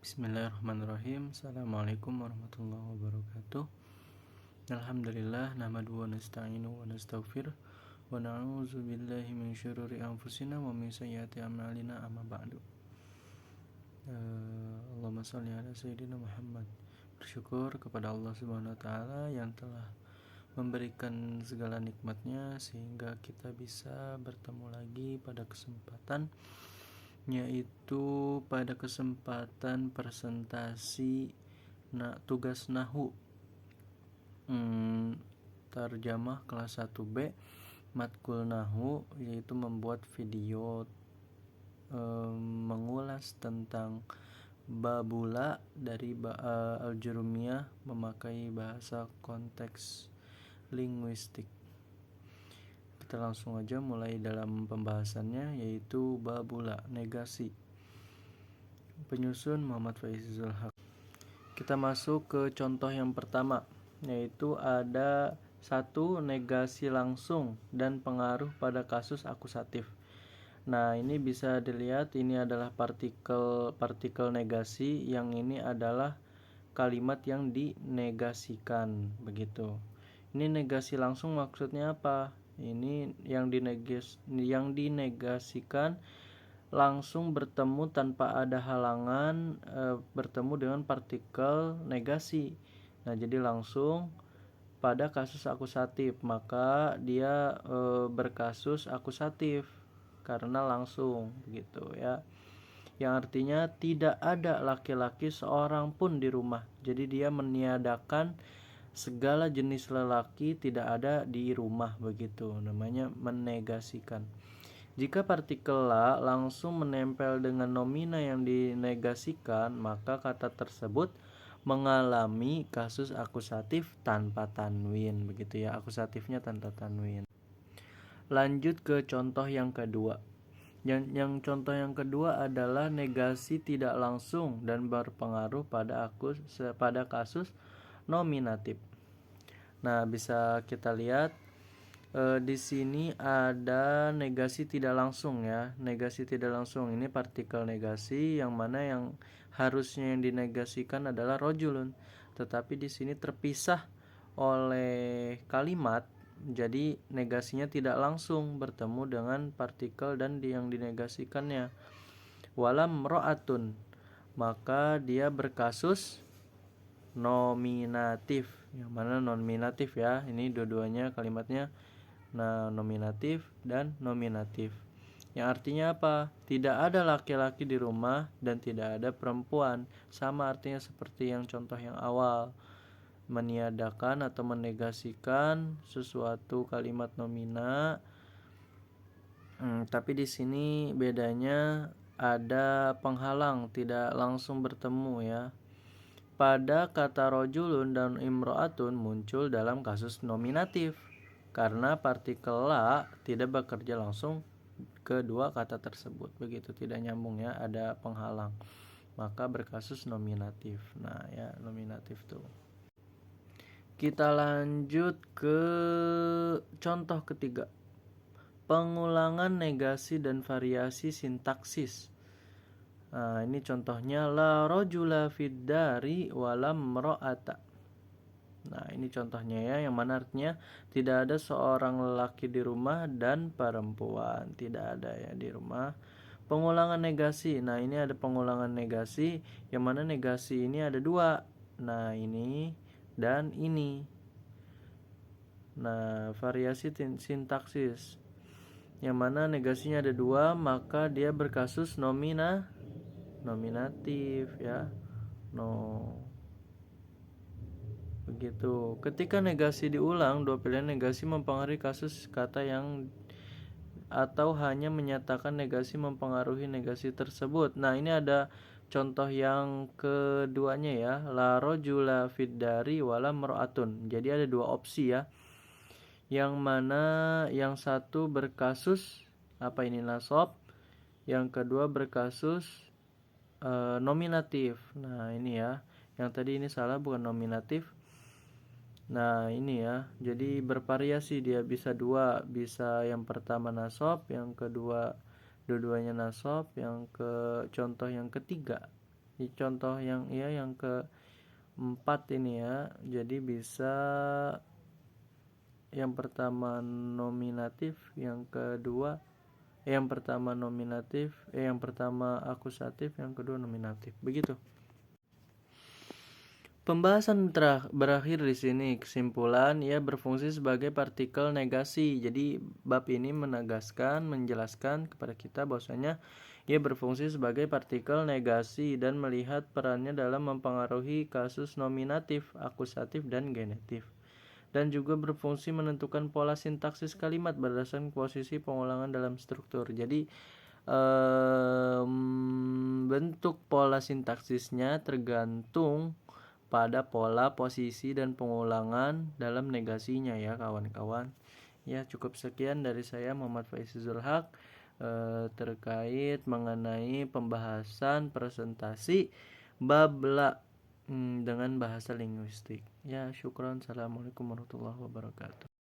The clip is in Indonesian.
Bismillahirrahmanirrahim. Assalamualaikum warahmatullahi wabarakatuh. Alhamdulillah nahmaduhu wa nasta'inuhu wa nastaghfiruh wa na'udzu billahi min syururi anfusina wa min sayyiati a'malina amma ba'du. Allahumma shalli ala sayyidina Muhammad. Bersyukur kepada Allah Subhanahu wa taala yang telah memberikan segala nikmatnya sehingga kita bisa bertemu lagi pada kesempatan, yaitu pada kesempatan presentasi tugas Nahwu terjemah kelas 1B matkul Nahwu, yaitu membuat video mengulas tentang babula dari Al-Jurumiyah memakai bahasa konteks linguistik. Kita langsung aja mulai dalam pembahasannya, yaitu babula, negasi. Penyusun Muhammad Faizul Haq. Kita masuk ke contoh yang pertama, yaitu ada 1. Negasi langsung dan pengaruh pada kasus akusatif. Nah, ini bisa dilihat, ini adalah partikel negasi, yang ini adalah kalimat yang dinegasikan, begitu. Ini negasi langsung maksudnya apa? Ini yang dinegasikan langsung bertemu tanpa ada halangan, bertemu dengan partikel negasi. Nah, jadi langsung pada kasus akusatif, maka dia berkasus akusatif karena langsung, begitu ya. Yang artinya tidak ada laki-laki seorang pun di rumah. Jadi dia meniadakan segala jenis lelaki tidak ada di rumah, begitu. Namanya menegasikan. Jika partikel la langsung menempel dengan nomina yang dinegasikan, maka kata tersebut mengalami kasus akusatif tanpa tanwin, begitu ya. Akusatifnya tanpa tanwin. Lanjut ke contoh yang kedua. Yang contoh yang kedua adalah negasi tidak langsung dan berpengaruh pada kasus nominatif. Nah, bisa kita lihat di sini ada negasi tidak langsung ya. Negasi tidak langsung ini partikel negasi, yang mana yang harusnya yang dinegasikan adalah rojulun, tetapi di sini terpisah oleh kalimat. Jadi negasinya tidak langsung bertemu dengan partikel dan yang dinegasikannya. Walam ro'atun, maka dia berkasus nominatif. Yang mana nominatif ya? Ini dua-duanya kalimatnya nominatif dan nominatif. Yang artinya apa? Tidak ada laki-laki di rumah dan tidak ada perempuan. Sama artinya seperti yang contoh yang awal. Meniadakan atau menegasikan sesuatu kalimat nomina. Tapi di sini bedanya ada penghalang, tidak langsung bertemu ya. Pada kata rojulun dan imro'atun muncul dalam kasus nominatif karena partikel la tidak bekerja langsung kedua kata tersebut, begitu, tidak nyambung ya, ada penghalang, maka berkasus nominatif. Nah ya, nominatif tuh. Kita lanjut ke contoh ketiga, pengulangan negasi dan variasi sintaksis. Nah, ini contohnya la rojula fid dari walam ro'ata. Nah, ini contohnya ya, yang mana artinya tidak ada seorang lelaki di rumah dan perempuan tidak ada ya di rumah. Pengulangan negasi. Nah, ini ada pengulangan negasi, yang mana negasi ini ada 2. Nah, ini dan ini. Nah, variasi sintaksis, yang mana negasinya ada 2, maka dia berkasus nominatif ya. Begitu. Ketika negasi diulang, 2 pilihan negasi mempengaruhi kasus kata yang atau hanya menyatakan negasi mempengaruhi negasi tersebut. Nah, ini ada contoh yang keduanya ya, la rojula fid dari wala mar'atun. Jadi ada 2 opsi ya. Yang mana yang satu berkasus nasab, yang kedua berkasus nominatif. Nah, ini ya. Yang tadi ini salah, bukan nominatif. Nah, ini ya. Jadi bervariasi, dia bisa 2, bisa yang pertama nasab, yang kedua dua-duanya nasab, yang contoh yang ketiga Di contoh yang keempat ini ya. Jadi bisa yang pertama nominatif, yang pertama akusatif, yang kedua nominatif. Begitu. Pembahasan berakhir di sini. Kesimpulan, ia berfungsi sebagai partikel negasi. Jadi bab ini menjelaskan kepada kita bahwasanya ia berfungsi sebagai partikel negasi dan melihat perannya dalam mempengaruhi kasus nominatif, akusatif, dan genetif. Dan juga berfungsi menentukan pola sintaksis kalimat berdasarkan posisi pengulangan dalam struktur. Jadi bentuk pola sintaksisnya tergantung pada pola, posisi, dan pengulangan dalam negasinya ya kawan-kawan. Ya, cukup sekian dari saya Muhammad Faizi Zulhaq terkait mengenai pembahasan presentasi bab la dengan bahasa linguistik. Ya, syukron. Assalamualaikum warahmatullahi wabarakatuh.